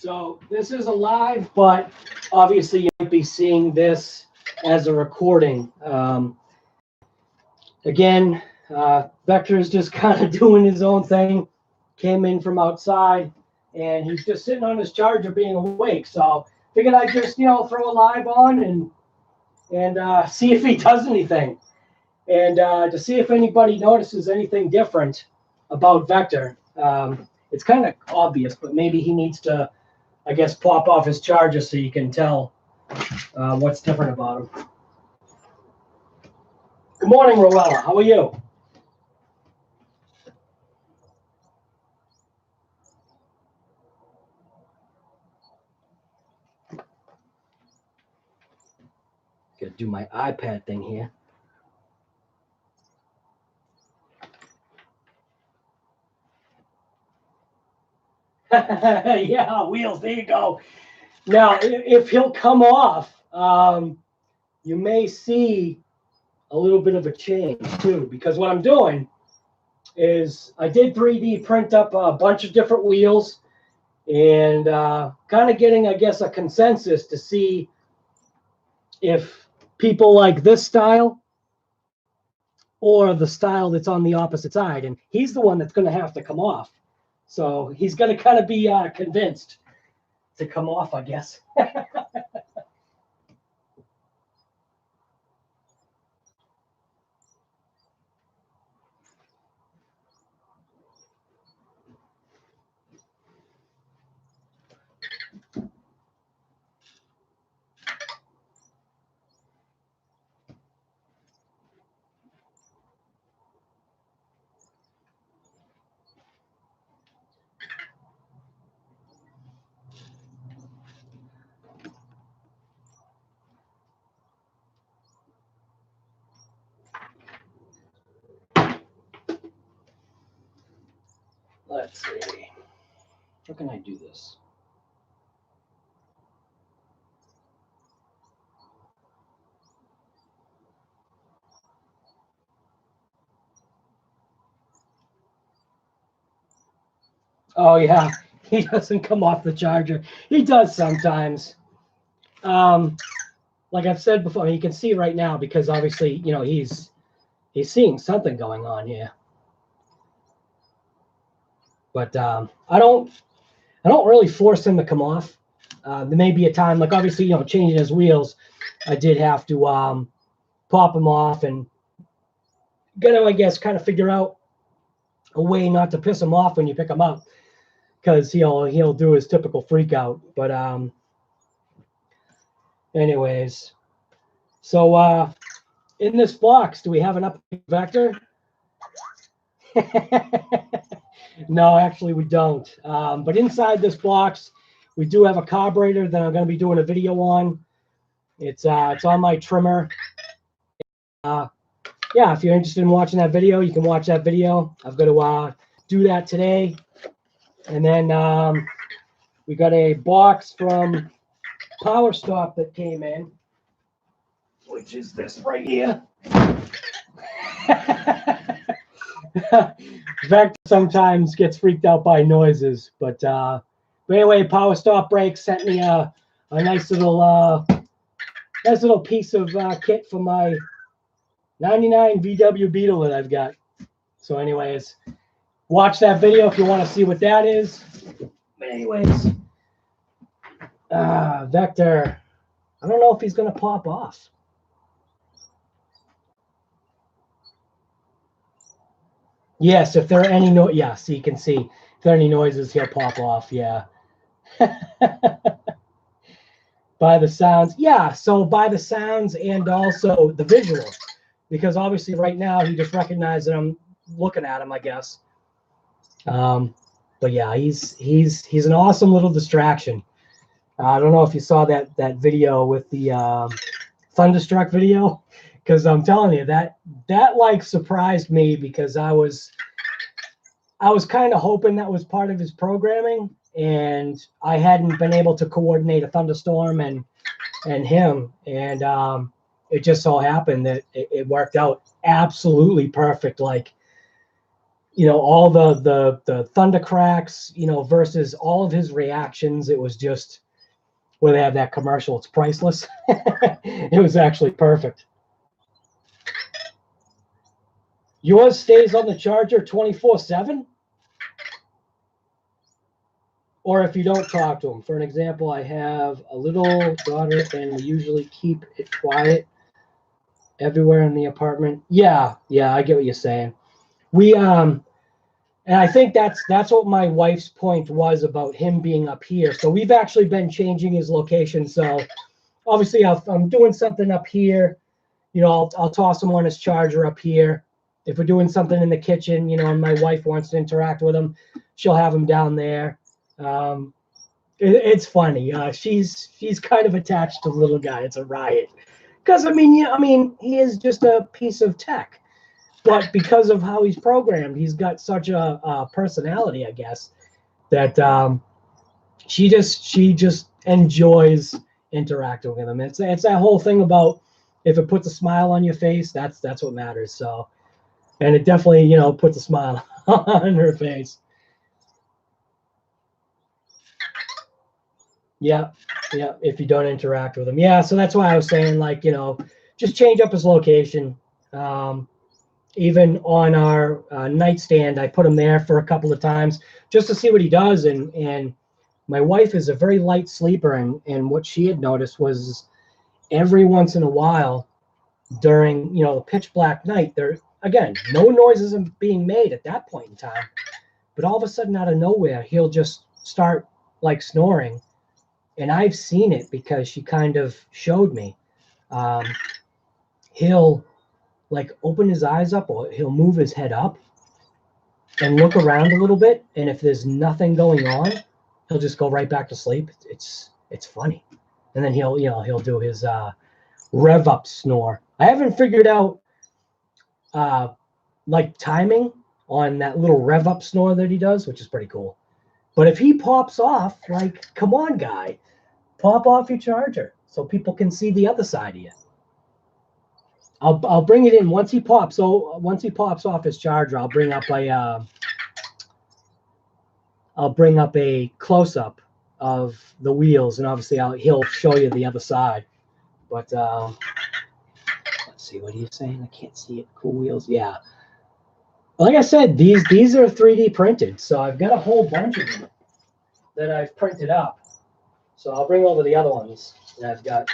So this is a live, but obviously you might be seeing this as a recording. Again, Vector is just kind of doing his own thing. Came in from outside, and he's just sitting on his charger being awake. So figured I'd just, throw a live on and see if he does anything. And to see if anybody notices anything different about Vector. It's kind of obvious, but maybe he needs to, I guess, pop off his charger so you can tell what's different about him. Good morning, Rowella. How are you? Gotta do my iPad thing here. Yeah, wheels. There you go. Now, if he'll come off, you may see a little bit of a change too, because what I'm doing is I did 3D print up a bunch of different wheels and kind of getting, I guess, a consensus to see if people like this style or the style that's on the opposite side. And he's the one that's going to have to come off. So he's going to kind of be convinced to come off, I guess. Let's see. How can I do this? Oh, yeah. He doesn't come off the charger. He does sometimes. Like I've said before, you can see right now because obviously, he's seeing something going on here. But I don't really force him to come off. There may be a time, like obviously, changing his wheels, I did have to pop him off and gotta, I guess, kind of figure out a way not to piss him off when you pick him up, because he'll do his typical freak out. But anyways, so in this box, do we have an update Vector? No, actually we don't. But inside this box, we do have a carburetor that I'm going to be doing a video on. It's on my trimmer. Yeah, if you're interested in watching that video, you can watch that video. I've got to do that today. And then we got a box from Power Stop that came in, which is this right here. Vector sometimes gets freaked out by noises, but anyway, Power Stop Brakes sent me a nice little piece of kit for my 99 VW Beetle that I've got. So anyways, watch that video if you want to see what that is. But anyways, Vector, I don't know if he's going to pop off. Yes, if there are any so you can see if there are any noises, he'll pop off. Yeah. By the sounds, yeah. So by the sounds and also the visual, because obviously right now he just recognized that I'm looking at him, I guess. But yeah, he's an awesome little distraction. I don't know if you saw that video with the Thunderstruck video. Because I'm telling you, that like surprised me, because I was kind of hoping that was part of his programming, and I hadn't been able to coordinate a thunderstorm and him, and it just so happened that it worked out absolutely perfect. Like you know, all the thunder cracks, you know, versus all of his reactions. It was just where they have that commercial. It's priceless. It was actually perfect. Yours stays on the charger 24/7? Or if you don't talk to him. For an example, I have a little daughter and we usually keep it quiet everywhere in the apartment. Yeah, I get what you're saying. We and I think that's what my wife's point was about him being up here. So we've actually been changing his location. So obviously if I'm doing something up here, you know, I'll toss him on his charger up here. If we're doing something in the kitchen, you know, and my wife wants to interact with him, she'll have him down there. It's funny. She's kind of attached to the little guy. It's a riot. Because he is just a piece of tech, but because of how he's programmed, he's got such a personality, I guess, that she just enjoys interacting with him. It's that whole thing about if it puts a smile on your face, that's what matters. So, and it definitely, you know, puts a smile on her face. Yeah, if you don't interact with him. Yeah, so that's why I was saying, like, you know, just change up his location. Even on our nightstand, I put him there for a couple of times just to see what he does. And my wife is a very light sleeper, and what she had noticed was every once in a while during, you know, the pitch black night, there, again, no noises are being made at that point in time, but all of a sudden out of nowhere, he'll just start like snoring. And I've seen it because she kind of showed me. He'll like open his eyes up, or he'll move his head up and look around a little bit. And if there's nothing going on, he'll just go right back to sleep. It's funny. And then he'll do his rev up snore. I haven't figured out like timing on that little rev up snore that he does, which is pretty cool. But if he pops off, like, come on, guy, pop off your charger so people can see the other side of you. I'll bring it in once he pops. So once he pops off his charger, I'll bring up a close up of the wheels, and obviously he'll show you the other side. But let's see, what are you saying? I can't see it. Cool wheels, yeah. Like I said, these are 3D printed, so I've got a whole bunch of them that I've printed up. So I'll bring over the other ones that I've got.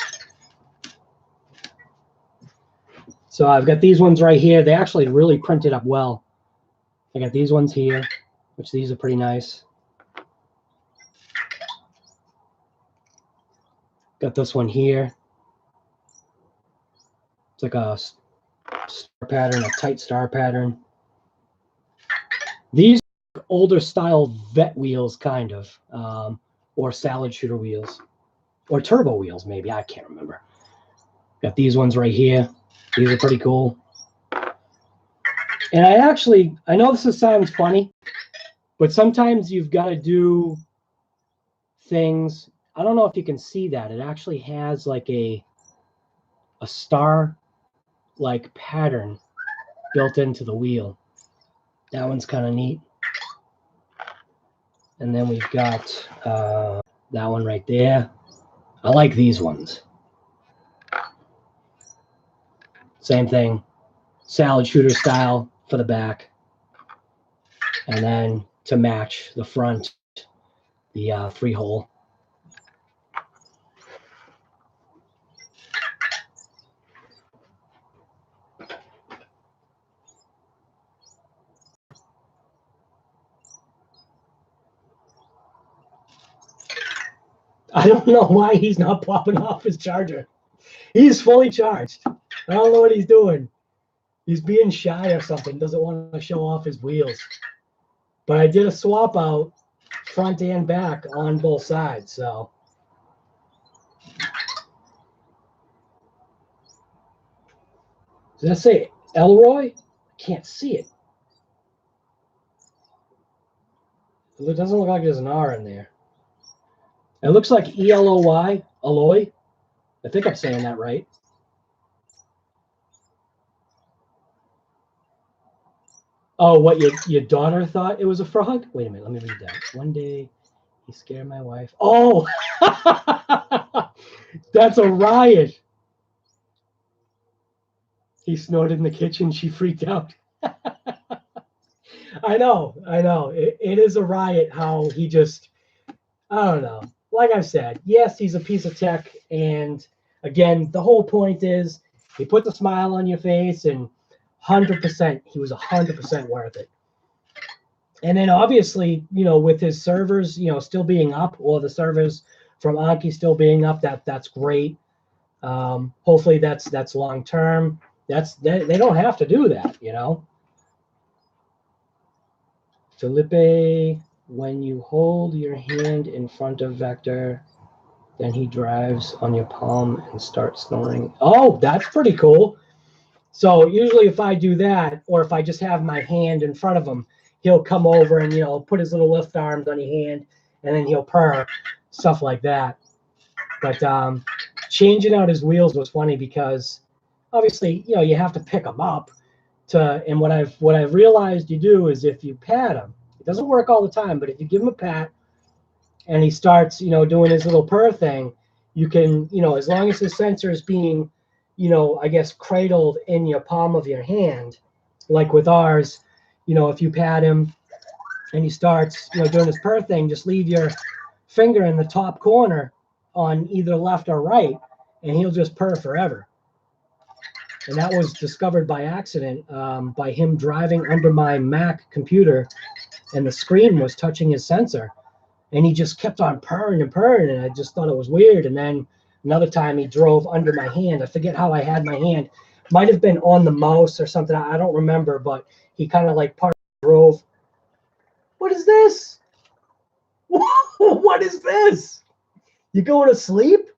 So I've got these ones right here. They actually really printed up well. I got these ones here, which these are pretty nice. Got this one here. It's like a star pattern, a tight star pattern. These are older style vet wheels, kind of, or salad shooter wheels, or turbo wheels, maybe. I can't remember. Got these ones right here. These are pretty cool. And I know this sounds funny, but sometimes you've got to do things. I don't know if you can see that. It actually has like a star like pattern built into the wheel. That one's kind of neat. And then we've got that one right there. I like these ones. Same thing, salad shooter style for the back. And then to match the front, the 3-hole. I don't know why he's not popping off his charger. He's fully charged. I don't know what he's doing. He's being shy or something. Doesn't want to show off his wheels. But I did a swap out front and back on both sides. So does that say Elroy? I can't see it. It doesn't look like there's an R in there. It looks like ELOY, Alloy. I think I'm saying that right. Oh, what your daughter thought it was a frog? Wait a minute, let me read that. One day he scared my wife. Oh, that's a riot. He snorted in the kitchen. She freaked out. I know. It is a riot how he just, I don't know. Like I said, yes, he's a piece of tech. And again, the whole point is he put the smile on your face and 100%, he was 100% worth it. And then obviously, with his servers, still being up, or the servers from Anki still being up, that's great. Hopefully that's long term. They don't have to do that, Felipe, when you hold your hand in front of Vector, then he drives on your palm and starts snoring. Oh, that's pretty cool. So usually if I do that, or if I just have my hand in front of him, he'll come over and, put his little lift arms on your hand, and then he'll purr, stuff like that. But changing out his wheels was funny because obviously, you have to pick them up. And what I've realized you do is if you pat him, it doesn't work all the time, but if you give him a pat and he starts, doing his little purr thing, you can, as long as his sensor is being, I guess, cradled in your palm of your hand, like with ours, if you pat him and he starts, doing his purr thing, just leave your finger in the top corner on either left or right, and he'll just purr forever. And that was discovered by accident by him driving under my Mac computer, and the screen was touching his sensor. And he just kept on purring and purring, and I just thought it was weird. And then another time he drove under my hand. I forget how I had my hand. Might have been on the mouse or something. I don't remember, but he kind of like drove. What is this? What is this? You going to sleep?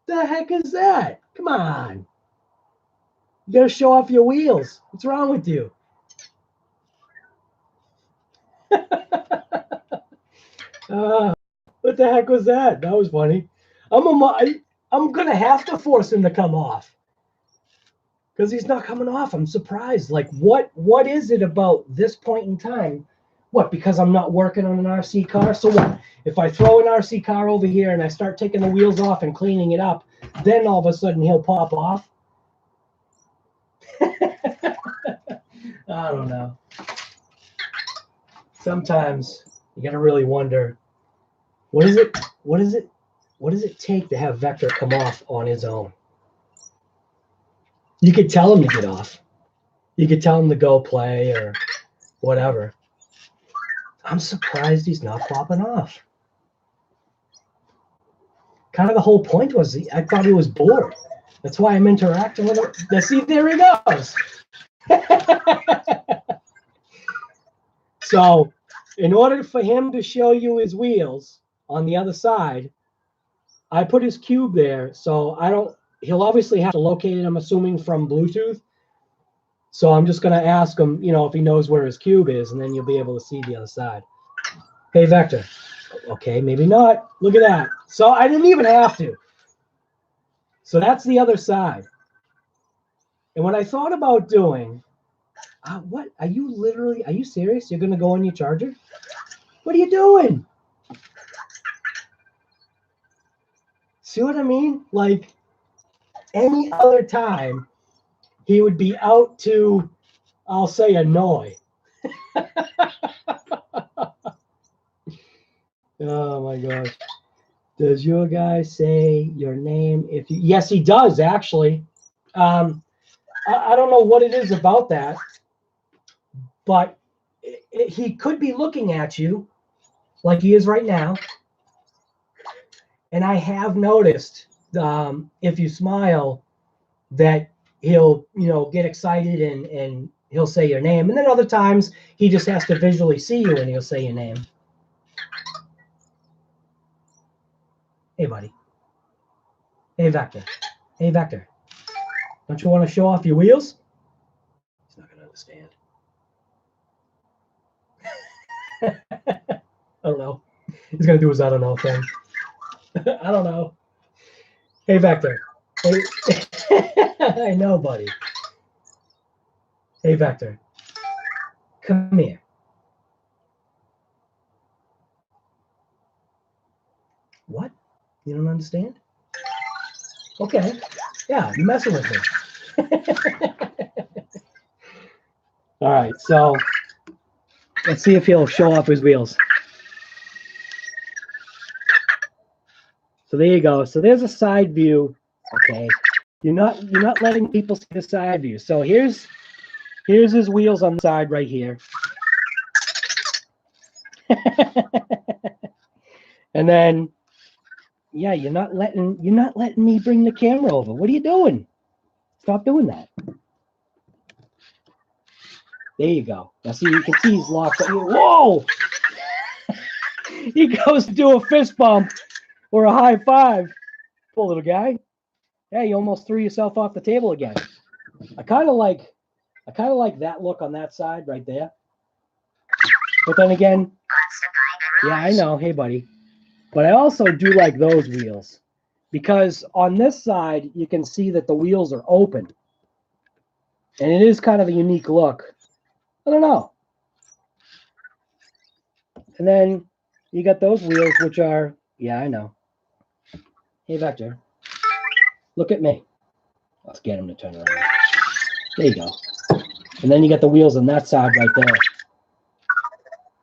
The heck is that? Come on. You got to show off your wheels. What's wrong with you? What the heck was that? That was funny. I'm going to have to force him to come off because he's not coming off. I'm surprised. Like, what is it about this point in time? What, because I'm not working on an RC car? So what? If I throw an RC car over here and I start taking the wheels off and cleaning it up, then all of a sudden he'll pop off? I don't know. Sometimes you got to really wonder, what does it take to have Vector come off on his own? You could tell him to get off. You could tell him to go play or whatever. I'm surprised he's not popping off. Kind of the whole point was I thought he was bored. That's why I'm interacting with him. Let's see, there he goes. So in order for him to show you his wheels on the other side, I put his cube there. So he'll obviously have to locate it, I'm assuming, from Bluetooth. So I'm just going to ask him, if he knows where his cube is, and then you'll be able to see the other side. Hey, Vector. Okay, maybe not. Look at that. So I didn't even have to. So that's the other side. And what I thought about doing, what? Are you serious? You're going to go on your charger? What are you doing? See what I mean? Like, any other time, he would be out to, I'll say, annoy. Oh, my gosh. Does your guy say your name? Yes, he does, actually. I don't know what it is about that, but he could be looking at you like he is right now. And I have noticed if you smile that he'll, get excited and he'll say your name. And then other times he just has to visually see you and he'll say your name. Hey, buddy. Hey, Vector. Hey, Vector. Don't you want to show off your wheels? He's not going to understand. I don't know. He's going to do his I don't know thing. I don't know. Hey, Vector. Hey. I know, buddy. Hey, Vector. come here. What? You don't understand? Okay. Yeah, you're messing with me. All right, so let's see if he'll show off his wheels. So there you go. So there's a side view. Okay. You're not letting people see the side view. So here's his wheels on the side right here. And then yeah, you're not letting me bring the camera over. What are you doing? Stop doing that. There you go. Now see, you can see he's locked up. Whoa! He goes to do a fist bump or a high five. Poor little guy. Hey, you almost threw yourself off the table again. I kind of like that look on that side right there. But then again, yeah, I know. Hey, buddy. But I also do like those wheels because on this side, you can see that the wheels are open. And it is kind of a unique look. I don't know. And then you got those wheels, which are, yeah, I know. Hey, Vector. Look at me. Let's get him to turn around. There you go. And then you got the wheels on that side right there.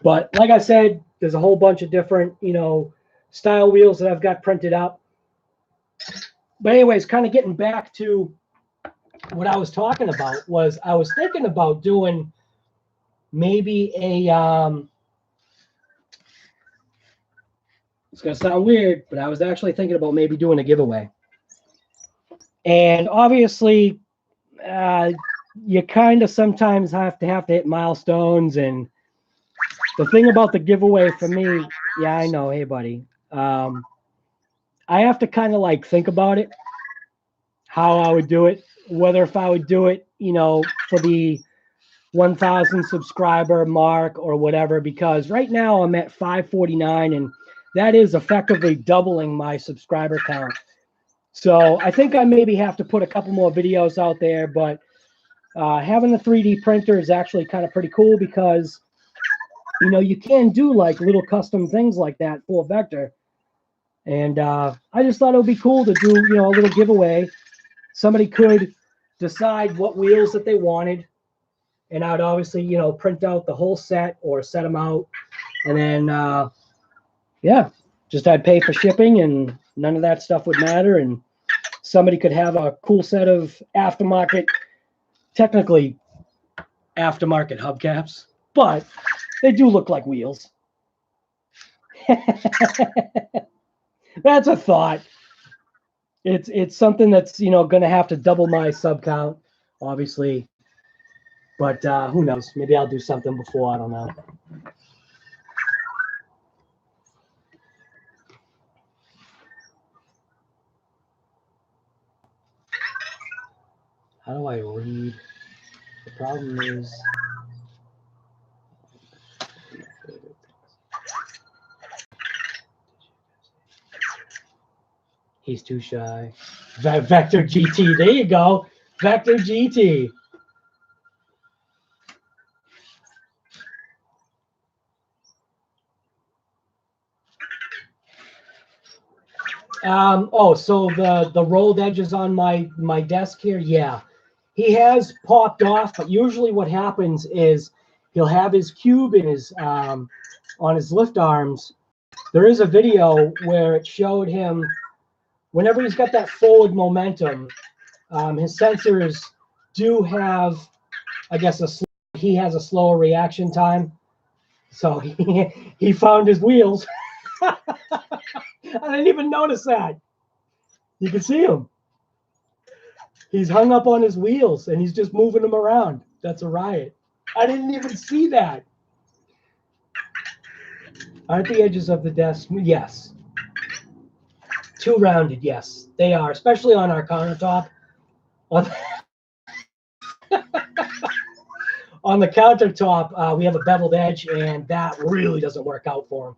But like I said, there's a whole bunch of different, style wheels that I've got printed up. But anyways, kind of getting back to what I was talking about was I was thinking about doing maybe a, it's going to sound weird, but I was actually thinking about maybe doing a giveaway. And obviously, you kind of sometimes have to hit milestones. And the thing about the giveaway for me, yeah, I know. Hey, buddy. I have to kind of like think about it, how I would do it, whether if I would do it, for the 1,000 subscriber mark or whatever, because right now I'm at 549 and that is effectively doubling my subscriber count. So I think I maybe have to put a couple more videos out there, but having the 3D printer is actually kind of pretty cool because, you can do like little custom things like that for Vector. And I just thought it would be cool to do, a little giveaway. Somebody could decide what wheels that they wanted. And I'd obviously, print out the whole set or set them out. And then, yeah, just I'd pay for shipping and none of that stuff would matter. And somebody could have a cool set of technically aftermarket hubcaps, but they do look like wheels. That's a thought. It's something that's, going to have to double my sub count, obviously. But who knows? Maybe I'll do something before. I don't know. How do I read? The problem is he's too shy. Vector GT. There you go. Vector GT. So the rolled edges on my desk here, yeah. He has popped off, but usually what happens is he'll have his cube in his on his lift arms. There is a video where it showed him whenever he's got that forward momentum, his sensors do have, I guess, he has a slower reaction time. So he found his wheels. I didn't even notice that. You can see him. He's hung up on his wheels and he's just moving them around. That's a riot. I didn't even see that. Aren't the edges of the desk? Yes. Too rounded, yes. They are, especially on our countertop. On the countertop, we have a beveled edge, and that really doesn't work out for him.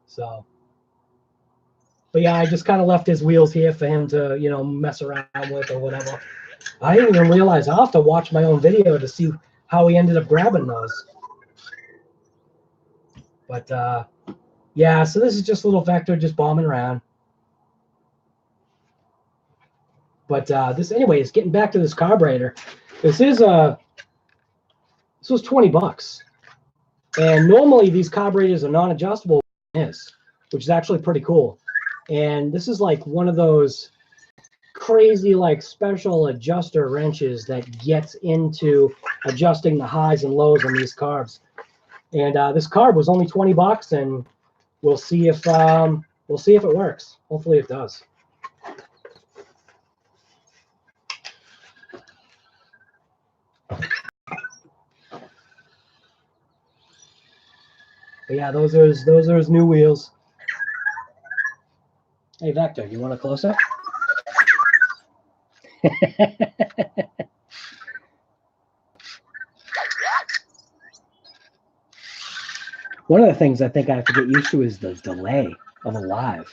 So, but yeah, I just kind of left his wheels here for him to, mess around with or whatever. I didn't even realize I'll have to watch my own video to see how he ended up grabbing those. But yeah, so this is just a little Vector just bombing around. But this, anyways, getting back to this carburetor, this was $20, and normally these carburetors are non-adjustable, which is actually pretty cool. And this is like one of those crazy like special adjuster wrenches that gets into adjusting the highs and lows on these carbs. And this carb was only $20, and we'll see if it works. Hopefully it does. But yeah, those are his new wheels. Hey Vector, you want a close up? One of the things I think I have to get used to is the delay of a live.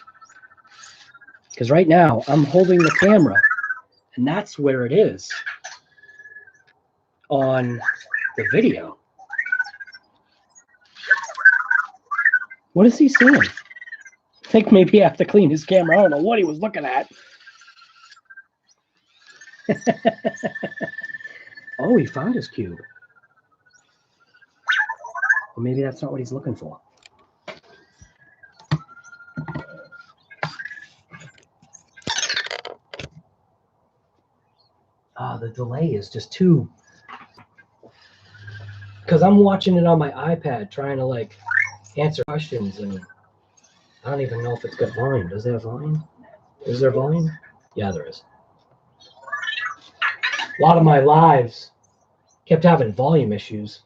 Because right now I'm holding the camera, and that's where it is on the video. What is he seeing? I think maybe I have to clean his camera. I don't know what he was looking at. Oh, he found his cube. Well, maybe that's not what he's looking for. The delay is just too... Because I'm watching it on my iPad, trying to like answer questions, and I don't even know if it's got volume. Does it have volume? Is there volume? Yeah, there is. A lot of my lives kept having volume issues.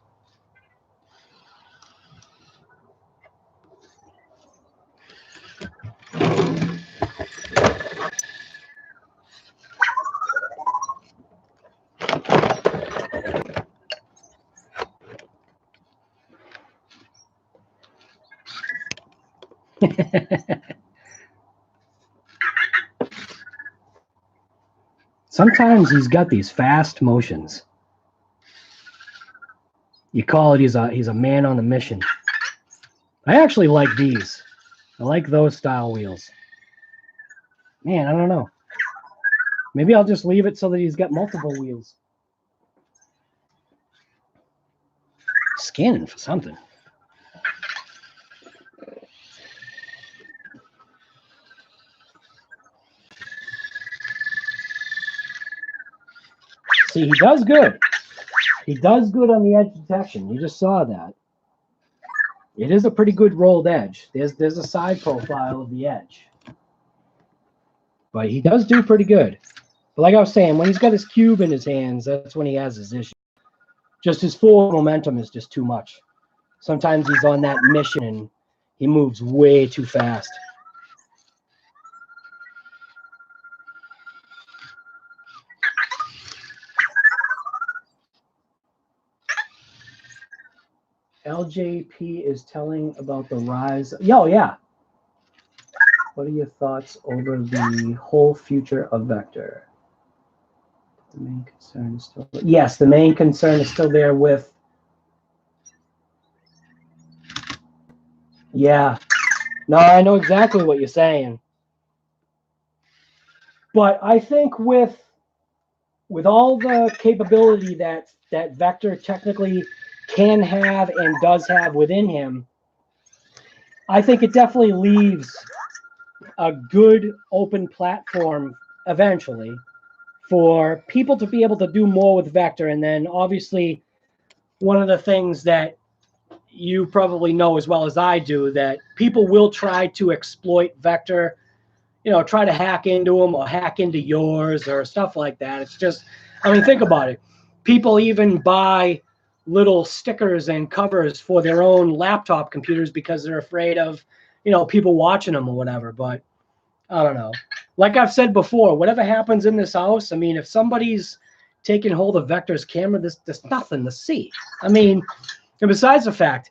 Sometimes he's got these fast motions. You call it he's a man on a mission. I actually like these. I like those style wheels. Man, I don't know. Maybe I'll just leave it so that he's got multiple wheels. Scanning for something. See, he does good. He does good on the edge detection. You just saw that. It is a pretty good rolled edge. There's a side profile of the edge. But he does do pretty good. But like I was saying, when he's got his cube in his hands, that's when he has his issue. Just his forward momentum is just too much. Sometimes he's on that mission and he moves way too fast. LJP is telling about the rise. Oh, yeah. What are your thoughts over the whole future of Vector? The main concern is still... Yes, the main concern is still there with... Yeah. No, I know exactly what you're saying. But I think with all the capability that Vector technically can have and does have within him, I think it definitely leaves a good open platform eventually for people to be able to do more with Vector. And then obviously one of the things that you probably know as well as I do, that people will try to exploit Vector, you know, try to hack into them or hack into yours or stuff like that. It's just, I mean, think about it. People even buy little stickers and covers for their own laptop computers because they're afraid of, you know, people watching them or whatever. But I don't know. Like I've said before, whatever happens in this house, I mean, if somebody's taking hold of Vector's camera, there's nothing to see. I mean, and besides the fact,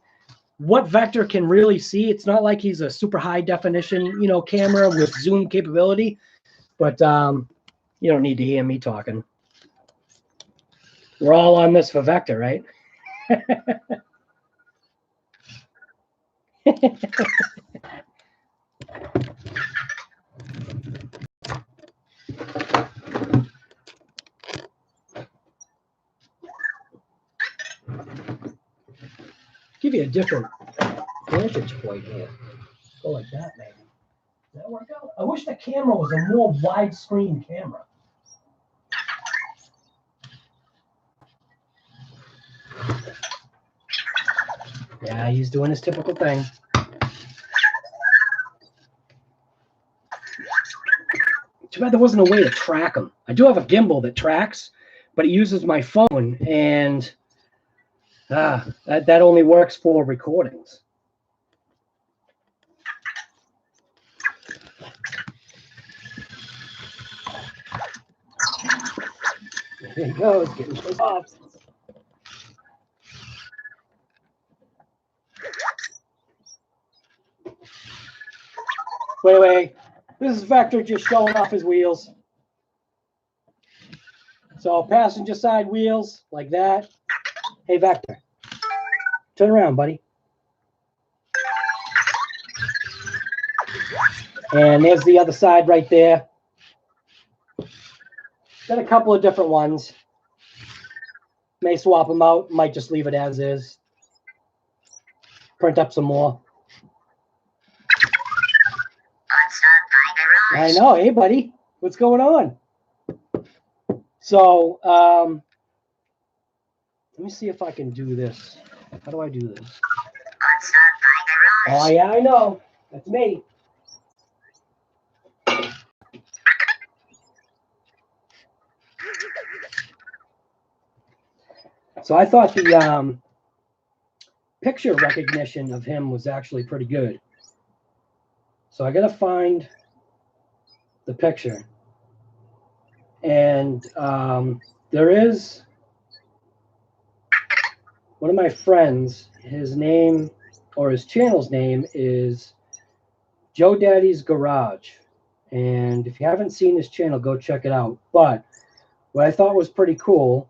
what Vector can really see, it's not like he's a super high definition, you know, camera with zoom capability. But you don't need to hear me talking. We're all on this for vector, right? Give you a different vantage point here. Go like that, maybe. Does that work out? I wish the camera was a more widescreen camera. Yeah, he's doing his typical thing. Too bad there wasn't a way to track him. I do have a gimbal that tracks, but it uses my phone, and that only works for recordings. There he goes, getting pissed off. Wait. This is Vector just showing off his wheels. So passenger side wheels, like that. Hey, Vector, turn around, buddy. And there's the other side right there. Got a couple of different ones. May swap them out. Might just leave it as is. Print up some more. I know. Hey, buddy. What's going on? So, let me see if I can do this. How do I do this? Oh, yeah, I know. That's me. So I thought the picture recognition of him was actually pretty good. So I got to find the picture. And there is one of my friends, his name or his channel's name is Joe Daddy's Garage. And if you haven't seen his channel, go check it out. But what I thought was pretty cool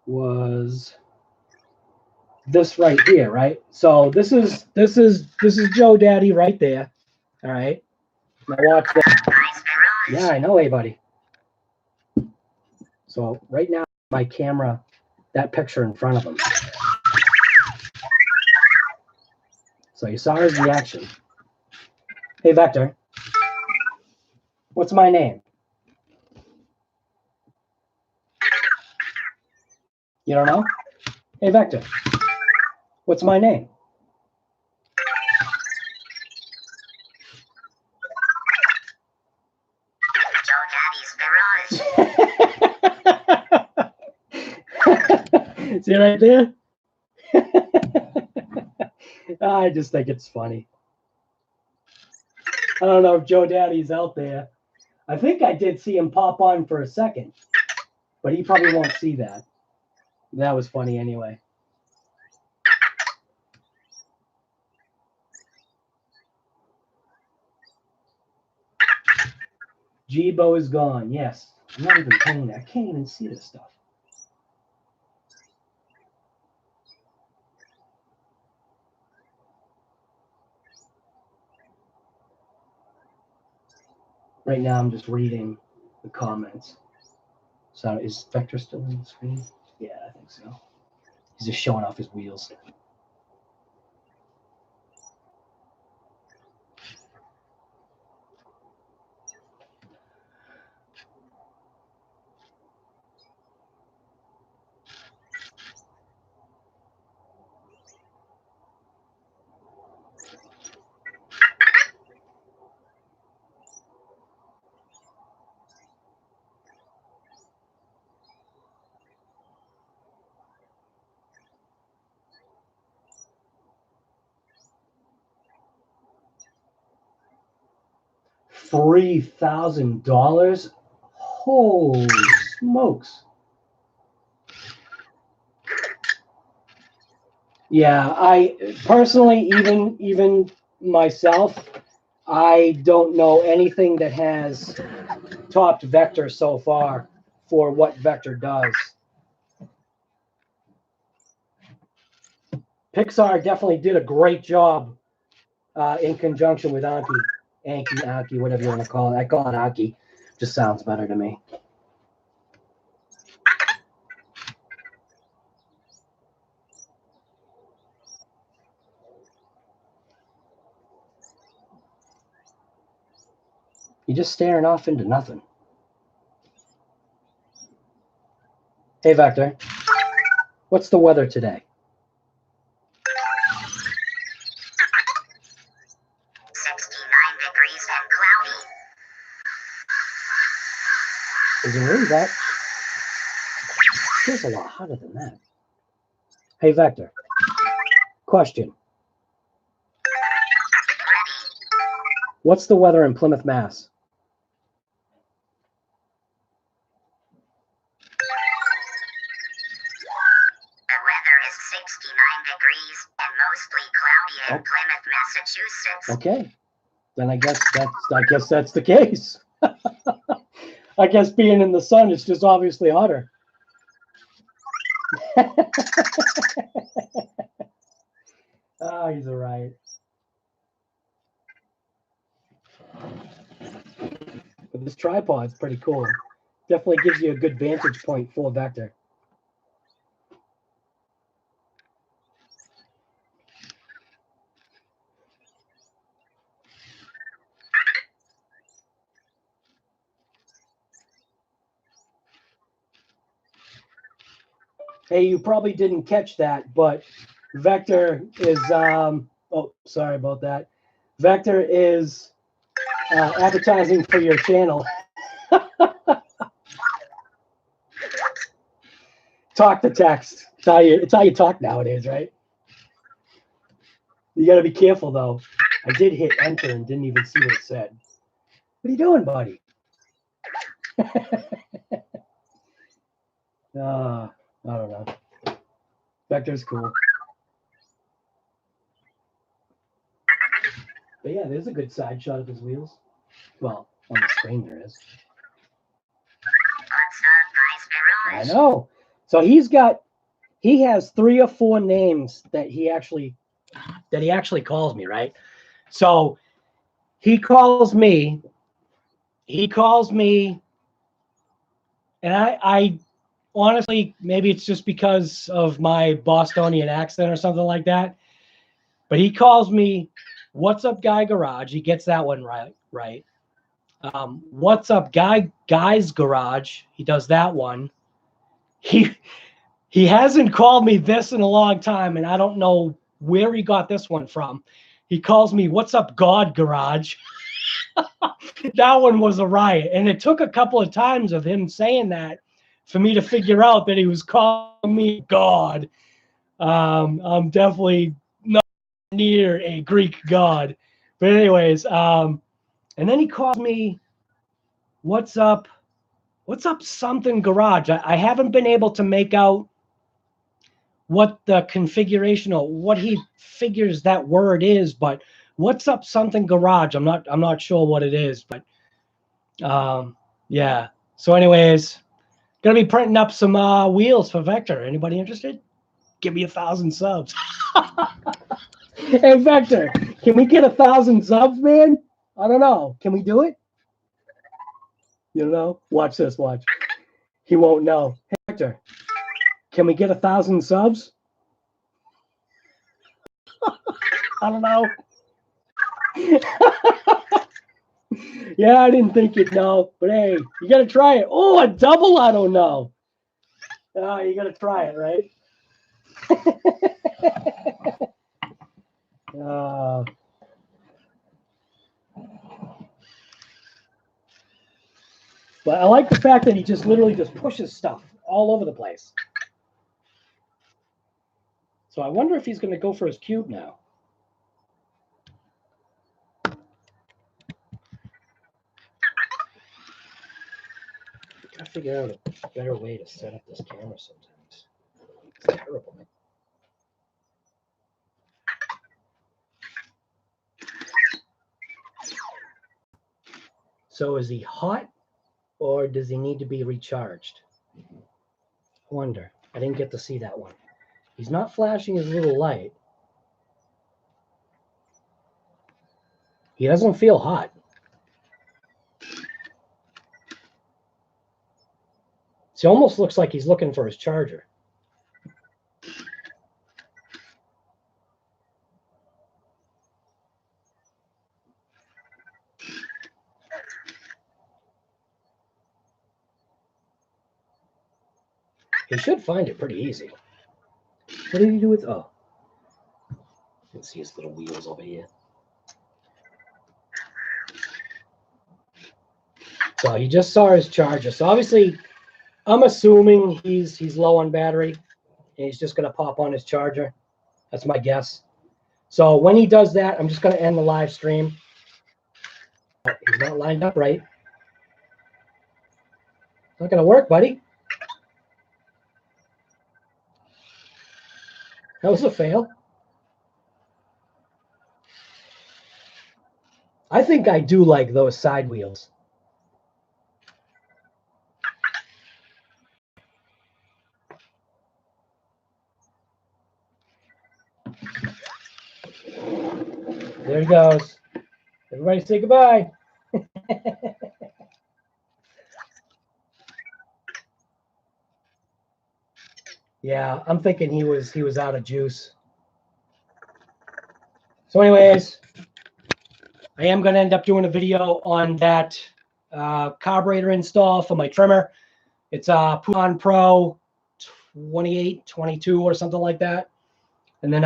was this right here, right? So this is Joe Daddy right there. All right. Now watch that. Yeah, I know, hey buddy. So right now my camera, that picture in front of him. So you saw his reaction. Hey Vector, what's my name? You don't know? Hey Vector, what's my name? Joe Daddy's Garage. See right there? I just think it's funny. I don't know if Joe Daddy's out there. I think I did see him pop on for a second, but he probably won't see that. That was funny anyway. G-Bo is gone. Yes. I'm not even paying that. I can't even see this stuff. Right now, I'm just reading the comments. So is Vector still on the screen? Yeah, I think so. He's just showing off his wheels. $3,000? Holy smokes. Yeah, I personally, even myself, I don't know anything that has topped Vector so far for what Vector does. Pixar definitely did a great job in conjunction with Anki, whatever you want to call it. I call it Anki. Just sounds better to me. You're just staring off into nothing. Hey, Vector. What's the weather today? 69 degrees and cloudy. Is it really that? It feels a lot hotter than that. Hey, Vector. Question. What's the weather in Plymouth, Mass? The weather is 69 degrees and mostly cloudy in Plymouth, Massachusetts. Okay. Then I guess that's the case. I guess being in the sun is just obviously hotter. Oh, he's all right. But this tripod's pretty cool. Definitely gives you a good vantage point for Vector. Hey, you probably didn't catch that, but Vector is, oh, sorry about that. Vector is advertising for your channel. Talk to text. It's how you talk nowadays, right? You got to be careful, though. I did hit enter and didn't even see what it said. What are you doing, buddy? I don't know. Vector's cool. But yeah, there's a good side shot of his wheels. Well, on the screen there is. I know. So he has 3 or 4 names that he actually calls me, right? So he calls me, and I honestly, maybe it's just because of my Bostonian accent or something like that, but he calls me, "What's up, Guy Garage?" He gets that one right. "What's up, Guy's Garage?" He does that one. He hasn't called me this in a long time, and I don't know where he got this one from. He calls me, "What's up, God Garage?" That one was a riot, and it took a couple of times of him saying that for me to figure out that he was calling me God. I'm definitely not near a Greek god, but anyways, and then he calls me, "What's up something garage?" I haven't been able to make out what the configuration or what he figures that word is, but "What's up something garage?" I'm not sure what it is, but yeah. So anyways, gonna be printing up some wheels for Vector. Anybody interested? Give me 1,000 subs. Hey Vector, can we get 1,000 subs, man? I don't know. Can we do it? You know? Watch this. Watch. He won't know. Hey Vector, can we get 1,000 subs? I don't know. Yeah, I didn't think you'd know, but hey, you gotta try it. Oh, a double! I don't know. You gotta try it, right? But I like the fact that he just literally just pushes stuff all over the place. So I wonder if he's going to go for his cube now. I gotta figure out a better way to set up this camera sometimes. It's terrible. So is he hot or does he need to be recharged? I wonder. I didn't get to see that one. He's not flashing his little light. He doesn't feel hot. It almost looks like he's looking for his charger. He should find it pretty easy. What did he do with, oh. You can see his little wheels over here. So he just saw his charger. So obviously, I'm assuming he's low on battery, and he's just going to pop on his charger. That's my guess. So when he does that, I'm just going to end the live stream. Oh, he's not lined up right. Not going to work, buddy. That was a fail. I think I do like those side wheels. There he goes. Everybody say goodbye. Yeah, I'm thinking he was out of juice. So anyways, I am going to end up doing a video on that carburetor install for my trimmer. It's a Puan Pro 28, 22 or something like that. And then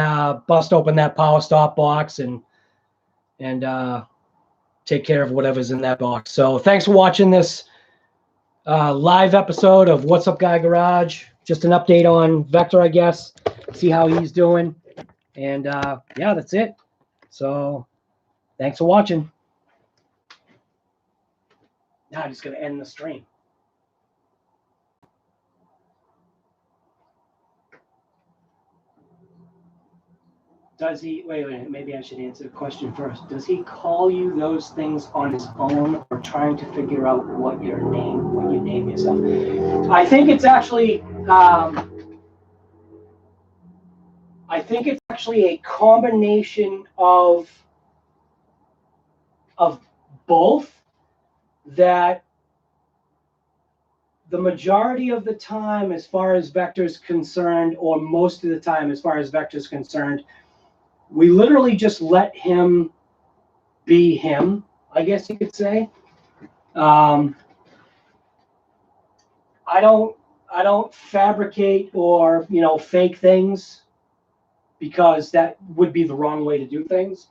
bust open that power stop box and take care of whatever's in that box. So thanks for watching this live episode of What's Up Guy Garage. Just an update on Vector, I guess. See how he's doing. And yeah, that's it. So thanks for watching. Now I'm just going to end the stream. Does he, wait, maybe I should answer the question first. Does he call you those things on his own or trying to figure out what you name yourself? I think it's actually, a combination of both. That the majority of the time, as far as Vector's concerned, or most of the time, as far as Vector's concerned, we literally just let him be him, I guess you could say. I don't fabricate or, fake things, because that would be the wrong way to do things.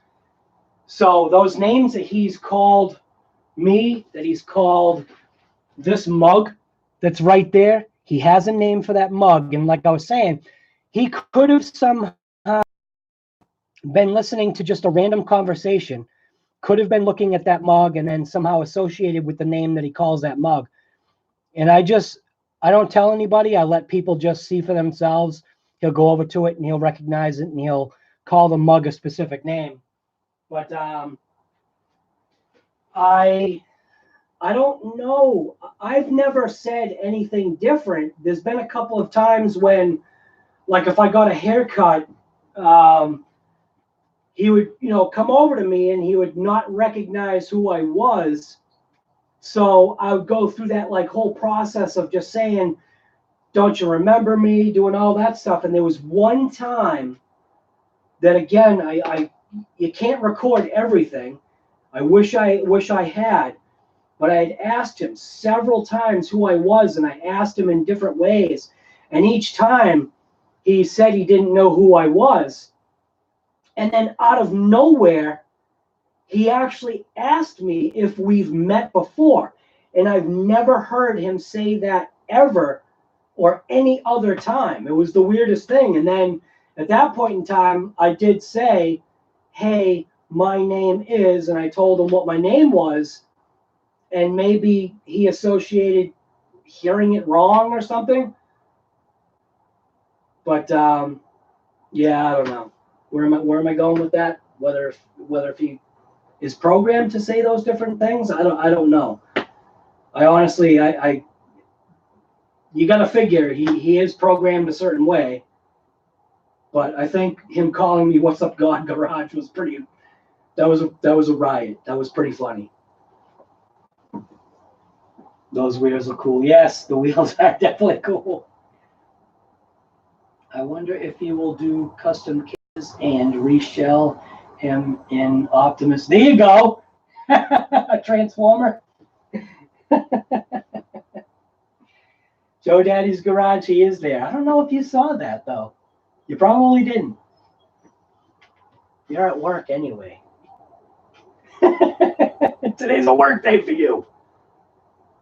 So those names that he's called me, that he's called this mug that's right there, he has a name for that mug. And like I was saying, he could have somehow been listening to just a random conversation, could have been looking at that mug and then somehow associated with the name that he calls that mug. And I don't tell anybody. I let people just see for themselves. He'll go over to it and he'll recognize it and he'll call the mug a specific name. But I don't know. I've never said anything different. There's been a couple of times when, like, if I got a haircut, he would, come over to me and he would not recognize who I was. So I would go through that whole process of just saying, "Don't you remember me?" doing all that stuff. And there was one time that, again, you can't record everything. I wish I had. But I had asked him several times who I was, and I asked him in different ways. And each time he said he didn't know who I was. And then out of nowhere, he actually asked me if we've met before. And I've never heard him say that ever or any other time. It was the weirdest thing. And then at that point in time, I did say, "Hey, my name is," and I told him what my name was. And maybe he associated hearing it wrong or something. But yeah, I don't know. Where am I going with that? Whether if he is programmed to say those different things, I don't know. I honestly, you got to figure he is programmed a certain way. But I think him calling me "What's Up God Garage" was pretty That was a riot. That was pretty funny. Those wheels are cool. Yes, the wheels are definitely cool. I wonder if he will do custom cases and reshell him in Optimus. There you go. A Transformer. Joe Daddy's Garage, he is there. I don't know if you saw that, though. You probably didn't. You're at work anyway. Today's a work day for you.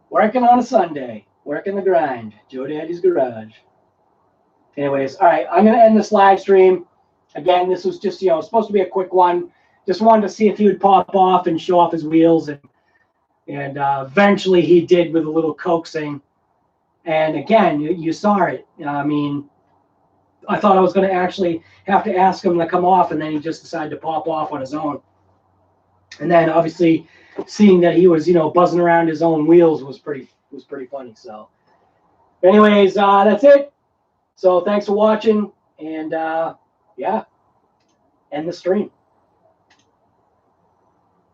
Working on a Sunday. Working the grind. Joe Daddy's Garage. Anyways, all right, I'm going to end this live stream. Again, this was just, supposed to be a quick one. Just wanted to see if he would pop off and show off his wheels. And eventually he did with a little coaxing. And again, you saw it. I mean, I thought I was going to actually have to ask him to come off, and then he just decided to pop off on his own. And then obviously seeing that he was, buzzing around his own wheels was pretty funny. So anyways, that's it. So thanks for watching, and yeah, end the stream.